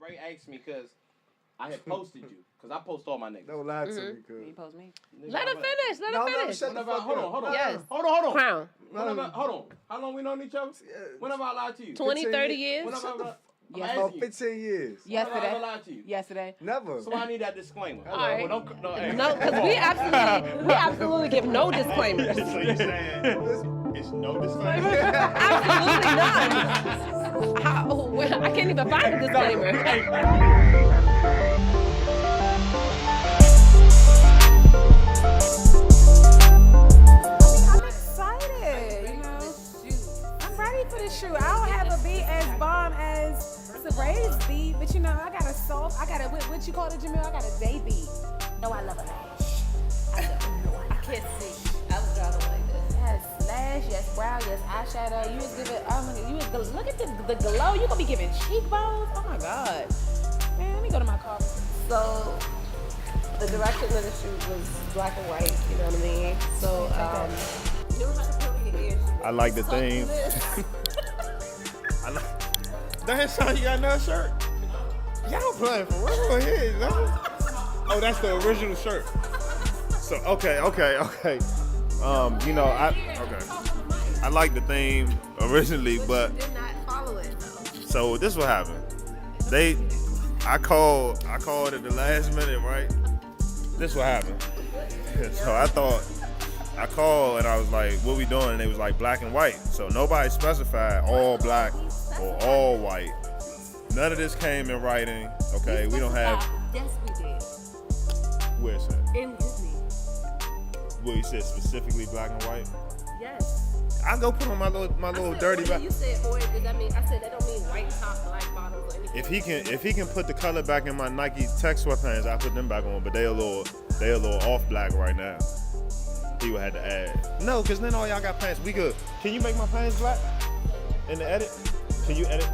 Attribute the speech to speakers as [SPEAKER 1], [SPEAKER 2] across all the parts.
[SPEAKER 1] Bray asked me because I had posted you. Because I post all my niggas.
[SPEAKER 2] Don't lie to me, cuz.
[SPEAKER 3] You post me.
[SPEAKER 4] Let him finish. Let him finish.
[SPEAKER 2] Shut the fuck
[SPEAKER 1] Hold
[SPEAKER 2] up.
[SPEAKER 1] on.
[SPEAKER 4] Yes.
[SPEAKER 1] Hold on.
[SPEAKER 4] Crown.
[SPEAKER 1] Hold on. How long we known each other? Whenever I lied to you?
[SPEAKER 4] 20, 30 years.
[SPEAKER 1] Whenever
[SPEAKER 3] Yes.
[SPEAKER 2] Oh, 15 years.
[SPEAKER 1] Yesterday. I lied to you?
[SPEAKER 3] Yesterday.
[SPEAKER 2] Never.
[SPEAKER 1] So I need that disclaimer.
[SPEAKER 4] All right.
[SPEAKER 1] No,
[SPEAKER 4] No, because we absolutely give no disclaimers.
[SPEAKER 5] So you saying it's no disclaimer?
[SPEAKER 4] Absolutely none. I can't even find a disclaimer.
[SPEAKER 3] I'm excited. You know, I'm ready for this shoot. I don't have a beat as bomb as Sabray's beat, but you know, I got a what you call it, Jamil? I got a day beat. No, I love a lash. I can't see. I was driving like this. Yes, lash, yes, brow, yes, eyeshadow. You was giving, look at the glow. You gonna be giving cheekbones? Oh my God. Man, let me go to my car. So, the direction of the shoot was black and white, you know what I mean? So, you don't have to cover your ears.
[SPEAKER 5] I like the theme. Damn, son, you got another shirt? Y'all playing for real here, no? Oh, that's the original shirt. So, okay. I like the theme originally, but
[SPEAKER 3] Did not follow it though.
[SPEAKER 5] so this what happened. I called at the last minute, right? This what happened. So I called and I was like, what we doing? And they was like black and white. So nobody specified all black or all white. None of this came in writing. Okay, we don't have.
[SPEAKER 3] Yes, we did.
[SPEAKER 5] Where's that?
[SPEAKER 3] In Disney.
[SPEAKER 5] Well, you said specifically black and white.
[SPEAKER 3] Yes.
[SPEAKER 5] I go put on my little dirty back.
[SPEAKER 3] You said orange. Does that mean? I said that don't mean white top, black bottoms, or anything.
[SPEAKER 5] If he can put the color back in my Nike Tech sweatpants, I put them back on. But they a little off black right now. He would have to add. No, because then all y'all got pants. We good. Can you make my pants black in the edit? Can you edit?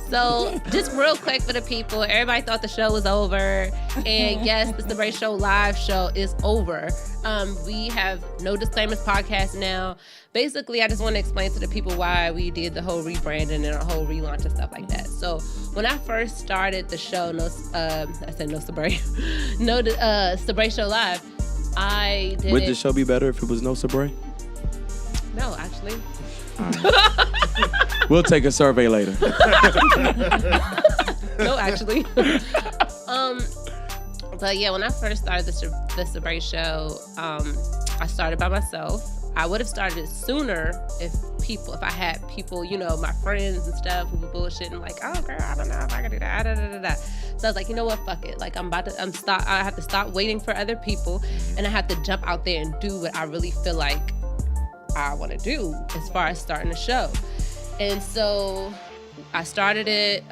[SPEAKER 4] So, just real quick for the people, everybody thought the show was over. And yes, the Sabray Show live show is over. We have No Disclaimers podcast now. Basically, I just want to explain to the people why we did the whole rebranding and our whole relaunch and stuff like that. So, when I first started the show, Sabray Show Live, I did
[SPEAKER 6] Would the show be better if it was no Sabray?
[SPEAKER 4] No, actually.
[SPEAKER 6] We'll take a survey later.
[SPEAKER 4] No, actually. But yeah, when I first started the Sabray Show, I started by myself. I would have started it sooner if I had people, you know, my friends and stuff who were bullshitting like, oh girl, I don't know if I can do that. So I was like, you know what, fuck it. Like I have to stop waiting for other people, and I have to jump out there and do what I really feel like I want to do as far as starting a show. And so I started it,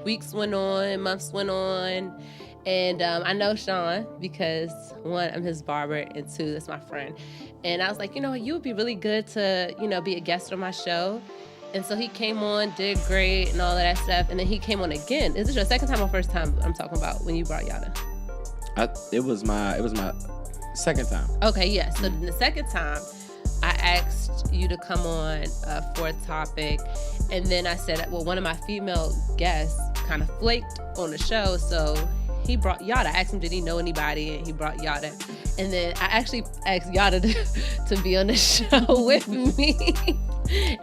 [SPEAKER 4] weeks went on, months went on, and I know Sean because one, I'm his barber, and two, that's my friend. And I was like, you know, you would be really good to, you know, be a guest on my show. And so he came on, did great and all of that stuff, and then he came on again. Is this your second time or first time I'm talking about when you brought Yada?
[SPEAKER 6] It was my second time.
[SPEAKER 4] Okay, yeah. So the second time, I asked you to come on for a topic, and then I said, well, one of my female guests kind of flaked on the show, so he brought Yada. I asked him, did he know anybody, and he brought Yada. And then I actually asked Yada to be on the show with me.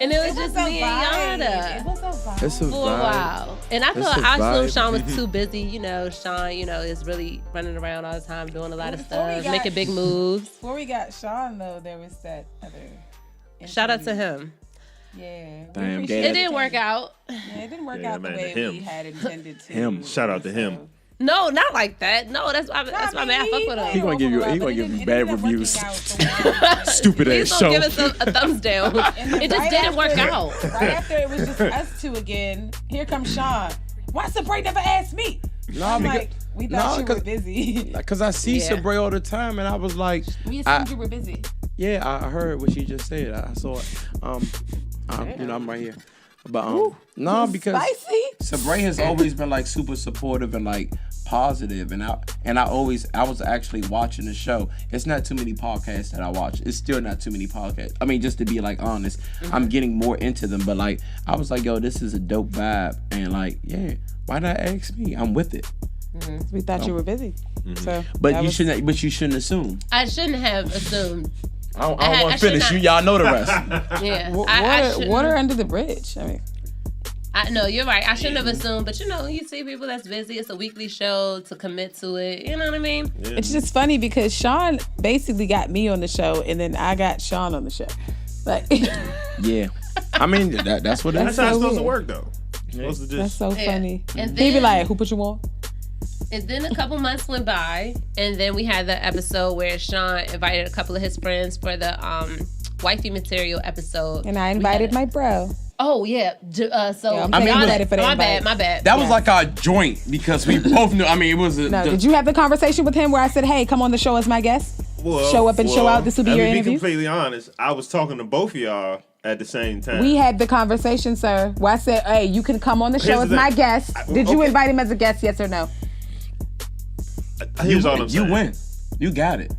[SPEAKER 4] And it was just me and Yada.
[SPEAKER 3] It was a vibe.
[SPEAKER 6] It's a
[SPEAKER 4] For a
[SPEAKER 6] vibe.
[SPEAKER 4] while. And I
[SPEAKER 6] It's
[SPEAKER 4] thought,
[SPEAKER 6] a
[SPEAKER 4] I assumed
[SPEAKER 6] vibe.
[SPEAKER 4] Sean was too busy. You know, Sean, you know, is really running around all the time, doing a lot of
[SPEAKER 7] Before we
[SPEAKER 4] stuff,
[SPEAKER 7] got-
[SPEAKER 4] making big moves.
[SPEAKER 7] Before we got Sean, though, there was that other.
[SPEAKER 4] Shout out to
[SPEAKER 7] interview.
[SPEAKER 4] him.
[SPEAKER 7] Yeah.
[SPEAKER 6] Damn,
[SPEAKER 7] We appreciate
[SPEAKER 6] Dad.
[SPEAKER 4] It didn't work out.
[SPEAKER 7] Yeah, it didn't work
[SPEAKER 5] Yeah,
[SPEAKER 7] out the
[SPEAKER 5] man,
[SPEAKER 7] way
[SPEAKER 5] him.
[SPEAKER 7] we had intended to.
[SPEAKER 6] Him.
[SPEAKER 5] Shout out to him.
[SPEAKER 7] So-
[SPEAKER 4] No, not like that. No, that's why I fuck with
[SPEAKER 6] He
[SPEAKER 4] him.
[SPEAKER 6] gonna give you bad reviews. Stupid
[SPEAKER 4] He's
[SPEAKER 6] ass
[SPEAKER 4] gonna
[SPEAKER 6] show.
[SPEAKER 4] give us a thumbs down. It just didn't work out.
[SPEAKER 7] Right after it was just us two again. Here comes Sean. Why Sabray never asked me? I'm like, we thought you were busy.
[SPEAKER 6] Because I see
[SPEAKER 4] Yeah.
[SPEAKER 6] Sabray all the time, and I was like,
[SPEAKER 7] We assumed you were busy.
[SPEAKER 6] yeah, I heard what she just said. I saw it. You know, I'm right here. But no, because
[SPEAKER 7] Spicy?
[SPEAKER 6] Sabray has always been like super supportive and like positive, and I was actually watching the show. It's not too many podcasts that I watch. It's still not too many podcasts. I mean, just to be like honest, I'm getting more into them. But like, I was like, yo, this is a dope vibe, and like, yeah, why not ask me? I'm with it.
[SPEAKER 7] We thought you were busy. So,
[SPEAKER 6] but you shouldn't. But you shouldn't assume.
[SPEAKER 4] I shouldn't have assumed.
[SPEAKER 6] I don't want to finish. Y'all know the rest.
[SPEAKER 4] Yeah.
[SPEAKER 7] Water under the bridge. I mean.
[SPEAKER 4] No, you're right. I shouldn't have assumed, but you see people that's busy. It's a weekly show to commit to it. You know what I mean?
[SPEAKER 5] Yeah.
[SPEAKER 7] It's just funny because Sean basically got me on the show, and then I got Sean on the show. Like,
[SPEAKER 6] yeah. I mean, that's what it is.
[SPEAKER 5] That's how it's supposed to work, though. Supposed to just...
[SPEAKER 7] That's so funny.
[SPEAKER 4] And
[SPEAKER 7] He'd be like, "Who put you on?"
[SPEAKER 4] And then a couple months went by, and then we had the episode where Sean invited a couple of his friends for the wifey material episode.
[SPEAKER 7] And I invited my bro.
[SPEAKER 4] Oh yeah. So
[SPEAKER 7] I'm excited for that.
[SPEAKER 4] My bad.
[SPEAKER 6] That was like our joint because we both knew. I mean, it was.
[SPEAKER 7] Did you have the conversation with him where I said, "Hey, come on the show as my guest. Show up and show out. This will be your interview."
[SPEAKER 5] To be completely honest, I was talking to both of y'all at the same time.
[SPEAKER 7] We had the conversation, sir, where I said, "Hey, you can come on the show as my guest." Did you invite him as a guest? Yes or no?
[SPEAKER 5] Here's all I'm saying.
[SPEAKER 6] You win. You got it.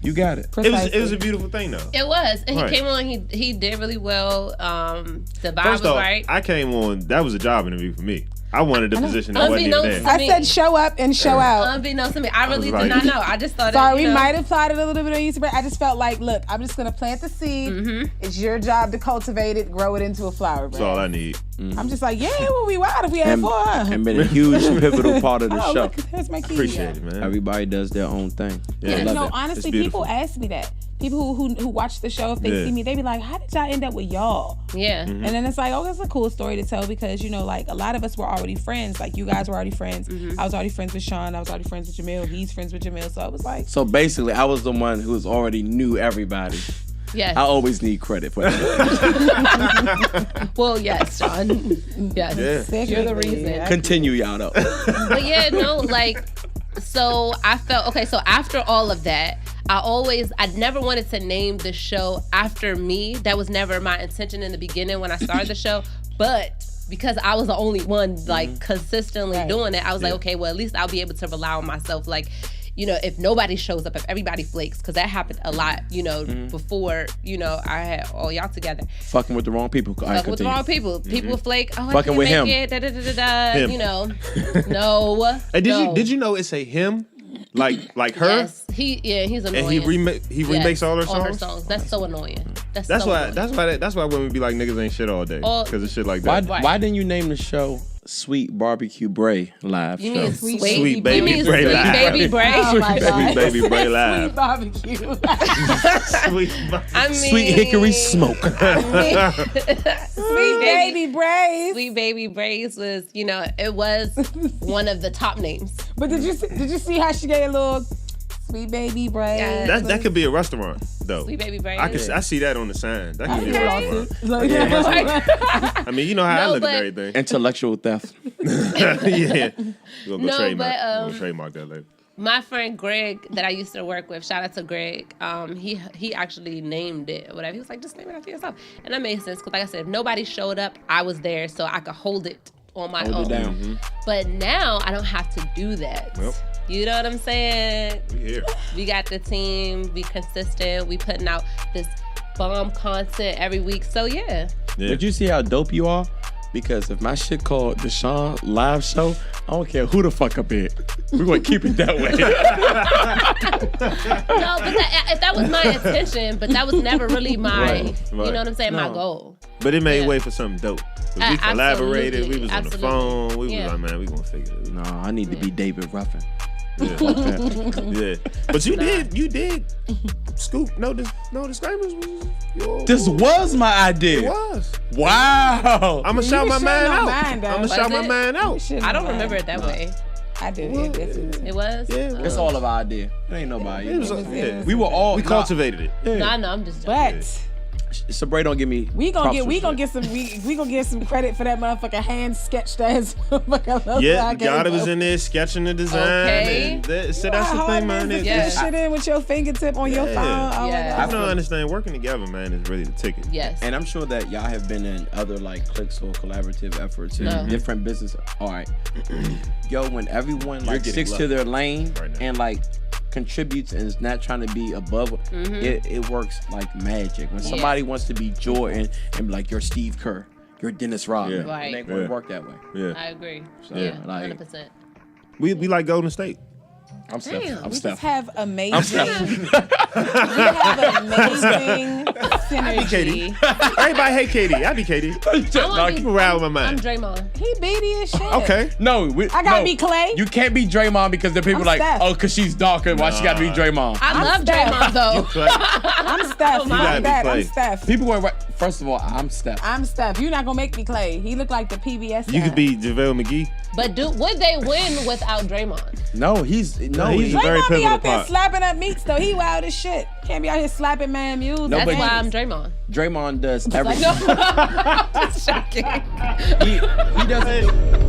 [SPEAKER 6] You got it.
[SPEAKER 7] Precisely.
[SPEAKER 5] It was a beautiful thing, though.
[SPEAKER 4] It was. And
[SPEAKER 5] Right.
[SPEAKER 4] he came on, he did really well. The vibe
[SPEAKER 5] First
[SPEAKER 4] was
[SPEAKER 5] off,
[SPEAKER 4] right.
[SPEAKER 5] I came on, that was a job interview for me. I wanted the position that wasn't even
[SPEAKER 4] Unbeknownst
[SPEAKER 5] there.
[SPEAKER 4] to
[SPEAKER 7] I said, "Show up and show out."
[SPEAKER 4] Unbeknownst to me, I really
[SPEAKER 5] was
[SPEAKER 4] did
[SPEAKER 5] like-
[SPEAKER 4] not know. I just thought
[SPEAKER 7] Sorry,
[SPEAKER 4] it,
[SPEAKER 7] we might have plotted a little bit on Instagram. I just felt like, look, I'm just gonna plant the seed. It's your job to cultivate it, grow it into a flower.
[SPEAKER 5] That's all I need.
[SPEAKER 7] I'm just like, yeah, we'll be wild if we had four.
[SPEAKER 6] And been a huge pivotal part of the
[SPEAKER 7] Oh,
[SPEAKER 6] show.
[SPEAKER 7] look, there's my key.
[SPEAKER 5] Appreciate it, man.
[SPEAKER 6] Everybody does their own thing.
[SPEAKER 5] Yeah.
[SPEAKER 6] I
[SPEAKER 7] You
[SPEAKER 6] love
[SPEAKER 7] know,
[SPEAKER 6] it.
[SPEAKER 7] honestly,
[SPEAKER 6] It's beautiful.
[SPEAKER 7] people ask me that. People who watch the show, if they
[SPEAKER 5] Yeah.
[SPEAKER 7] see me, they be like, "How did y'all end up with y'all?"
[SPEAKER 4] Yeah.
[SPEAKER 7] And then it's like, oh, that's a cool story to tell because, like a lot of us were already friends. Like you guys were already friends. I was already friends with Sean. I was already friends with Jamil. He's friends with Jamil. So it was like,
[SPEAKER 6] So basically, I was the one who already knew everybody.
[SPEAKER 4] Yes.
[SPEAKER 6] I always need credit for that.
[SPEAKER 4] Well, yes, Sean. Yes.
[SPEAKER 5] Yeah.
[SPEAKER 4] You're the reason.
[SPEAKER 6] Continue, y'all, though.
[SPEAKER 4] But yeah, no, like, so I felt, okay, so after all of that, I never wanted to name the show after me. That was never my intention in the beginning when I started the show. But because I was the only one, like, consistently doing it, I was like, okay, well, at least I'll be able to rely on myself. Like, if nobody shows up, if everybody flakes, because that happened a lot, before, I had all y'all together.
[SPEAKER 6] Fucking with the wrong people.
[SPEAKER 4] Fucking with the wrong people. People flake, oh,
[SPEAKER 6] Fucking
[SPEAKER 4] I
[SPEAKER 6] with
[SPEAKER 4] can't
[SPEAKER 6] him.
[SPEAKER 4] make it,
[SPEAKER 5] Him.
[SPEAKER 4] No.
[SPEAKER 5] Hey,
[SPEAKER 4] no.
[SPEAKER 5] did you know it's a him? Like her?
[SPEAKER 4] Yes. He's annoying.
[SPEAKER 5] And he remakes all her songs?
[SPEAKER 4] That's so annoying. That's
[SPEAKER 5] That's
[SPEAKER 4] so
[SPEAKER 5] why
[SPEAKER 4] annoying.
[SPEAKER 5] that's why women be like niggas ain't shit all day.
[SPEAKER 4] Oh.
[SPEAKER 5] Because of shit like that.
[SPEAKER 6] Why didn't you name the show Sweet Barbecue Bray Live
[SPEAKER 4] You
[SPEAKER 6] show?
[SPEAKER 4] mean
[SPEAKER 5] Sweet Baby
[SPEAKER 4] you mean
[SPEAKER 5] Bray
[SPEAKER 4] Sweet
[SPEAKER 5] Live.
[SPEAKER 4] Baby Bray?
[SPEAKER 7] oh my God.
[SPEAKER 5] Sweet Baby Bray Live.
[SPEAKER 7] Sweet barbecue.
[SPEAKER 5] Sweet
[SPEAKER 4] I mean,
[SPEAKER 6] Sweet Hickory Smoke.
[SPEAKER 7] Sweet baby Braves.
[SPEAKER 4] Sweet Baby Brays was, it was one of the top names.
[SPEAKER 7] But did you see how she gave a little Sweet Baby Braves?
[SPEAKER 4] Yeah.
[SPEAKER 5] that could be a restaurant though.
[SPEAKER 4] Sweet Baby Brays.
[SPEAKER 5] I see that on the sign. That could be a
[SPEAKER 7] Okay.
[SPEAKER 5] restaurant. I mean, you know how I
[SPEAKER 4] No,
[SPEAKER 5] look
[SPEAKER 4] but-
[SPEAKER 5] at everything.
[SPEAKER 6] Intellectual theft.
[SPEAKER 5] Yeah. We'll go
[SPEAKER 4] No,
[SPEAKER 5] trademark. We'll trademark that later.
[SPEAKER 4] My friend Greg that I used to work with, shout out to Greg, he actually named it or whatever. He was like, just name it after yourself. And that made sense because, like I said, if nobody showed up, I was there so I could hold it on my
[SPEAKER 6] Hold
[SPEAKER 4] own.
[SPEAKER 6] it down.
[SPEAKER 4] But now I don't have to do that.
[SPEAKER 5] Yep.
[SPEAKER 4] You know what I'm saying?
[SPEAKER 5] We here.
[SPEAKER 4] We got the team, we consistent, we putting out this bomb content every week. So yeah.
[SPEAKER 6] Did you see how dope you are? Because if my shit called Deshaun Live Show, I don't care who the fuck up here. We're going to keep it that way.
[SPEAKER 4] No, but if that was my intention, but that was never really my,
[SPEAKER 5] Right.
[SPEAKER 4] you know what I'm saying, my goal.
[SPEAKER 5] But it made
[SPEAKER 4] Yeah.
[SPEAKER 5] way for something dope. 'Cause we collaborated.
[SPEAKER 4] Absolutely.
[SPEAKER 5] We was on the
[SPEAKER 4] Absolutely.
[SPEAKER 5] phone. We was
[SPEAKER 4] Yeah.
[SPEAKER 5] like, man, we gonna figure it
[SPEAKER 6] No, I need to be David Ruffin.
[SPEAKER 5] out. Yeah. But you did. Scoop. No disclaimers.
[SPEAKER 6] This was my idea.
[SPEAKER 5] It was.
[SPEAKER 6] Wow.
[SPEAKER 5] I'm gonna shout my
[SPEAKER 7] shouldn't
[SPEAKER 5] man
[SPEAKER 7] have
[SPEAKER 5] out.
[SPEAKER 7] mind, though.
[SPEAKER 5] I'm gonna
[SPEAKER 4] Was
[SPEAKER 5] shout my
[SPEAKER 4] it?
[SPEAKER 5] man out.
[SPEAKER 4] I don't remember it that way.
[SPEAKER 7] I do. Yeah, definitely.
[SPEAKER 4] It was?
[SPEAKER 5] Yeah.
[SPEAKER 6] It's all of our idea. It ain't nobody.
[SPEAKER 5] It was, yeah.
[SPEAKER 6] We were all.
[SPEAKER 5] We cultivated it.
[SPEAKER 4] No, I know, I'm just
[SPEAKER 7] But
[SPEAKER 6] Sabre don't give me.
[SPEAKER 3] We gonna
[SPEAKER 6] props for
[SPEAKER 3] get some credit for that motherfucking hand sketched ass.
[SPEAKER 5] Yeah, Gotta was in there sketching the design.
[SPEAKER 4] Okay.
[SPEAKER 5] And so that's the thing, man.
[SPEAKER 3] Put
[SPEAKER 4] Yeah.
[SPEAKER 3] shit in with your fingertip on your phone. Oh my
[SPEAKER 4] Yeah.
[SPEAKER 3] God.
[SPEAKER 5] I don't understand. Working together, man, is really the ticket.
[SPEAKER 4] Yes.
[SPEAKER 6] And I'm sure that y'all have been in other like cliques or collaborative efforts in
[SPEAKER 4] No.
[SPEAKER 6] different business. All right, yo, when everyone like
[SPEAKER 5] getting
[SPEAKER 6] sticks
[SPEAKER 5] lucky
[SPEAKER 6] to their lane
[SPEAKER 5] right now.
[SPEAKER 6] and like contributes and is not trying to be above, it works like magic. When somebody wants to be Jordan and be like, you're Steve Kerr, you're Dennis Rodman,
[SPEAKER 5] Yeah.
[SPEAKER 6] it
[SPEAKER 4] Right.
[SPEAKER 6] ain't gonna
[SPEAKER 5] Yeah.
[SPEAKER 6] work that way.
[SPEAKER 5] Yeah,
[SPEAKER 4] I agree.
[SPEAKER 6] So,
[SPEAKER 4] Yeah,
[SPEAKER 6] like-
[SPEAKER 4] 100%.
[SPEAKER 5] we like Golden State.
[SPEAKER 6] I'm Steph.
[SPEAKER 4] Damn.
[SPEAKER 6] I'm
[SPEAKER 3] We just
[SPEAKER 6] Steph.
[SPEAKER 3] have amazing. we have amazing
[SPEAKER 5] Katie.
[SPEAKER 3] synergy.
[SPEAKER 5] Everybody hate Katie. I be Katie.
[SPEAKER 4] wanna
[SPEAKER 5] Keep around with my
[SPEAKER 4] I'm
[SPEAKER 5] mind.
[SPEAKER 4] Draymond.
[SPEAKER 3] He beady as shit.
[SPEAKER 5] Okay.
[SPEAKER 6] No,
[SPEAKER 3] I gotta be Clay.
[SPEAKER 6] You can't be Draymond because the people
[SPEAKER 3] I'm
[SPEAKER 6] like,
[SPEAKER 3] Steph.
[SPEAKER 6] oh, because she's darker. Why she gotta be Draymond?
[SPEAKER 4] I love
[SPEAKER 3] Steph.
[SPEAKER 4] Draymond though.
[SPEAKER 5] Clay.
[SPEAKER 3] I'm Steph.
[SPEAKER 5] You gotta
[SPEAKER 3] I'm
[SPEAKER 5] be
[SPEAKER 3] that. I'm
[SPEAKER 5] Clay.
[SPEAKER 3] Steph.
[SPEAKER 6] People were right. First of all, I'm Steph.
[SPEAKER 3] I'm Steph. You're not gonna make me Clay. He look like the PBS.
[SPEAKER 5] You
[SPEAKER 3] guy.
[SPEAKER 5] could be JaVale McGee.
[SPEAKER 4] But would they win without Draymond?
[SPEAKER 6] No, he's
[SPEAKER 5] he's
[SPEAKER 6] he-
[SPEAKER 5] a very
[SPEAKER 3] Draymond be
[SPEAKER 5] pivotal
[SPEAKER 3] out there
[SPEAKER 5] part.
[SPEAKER 3] slapping up meats though. He wild as shit. Can't be out here slapping man mules.
[SPEAKER 6] No,
[SPEAKER 4] That's
[SPEAKER 6] but
[SPEAKER 4] why I'm Draymond.
[SPEAKER 6] Draymond does everything.
[SPEAKER 4] No, it's shocking.
[SPEAKER 6] He doesn't.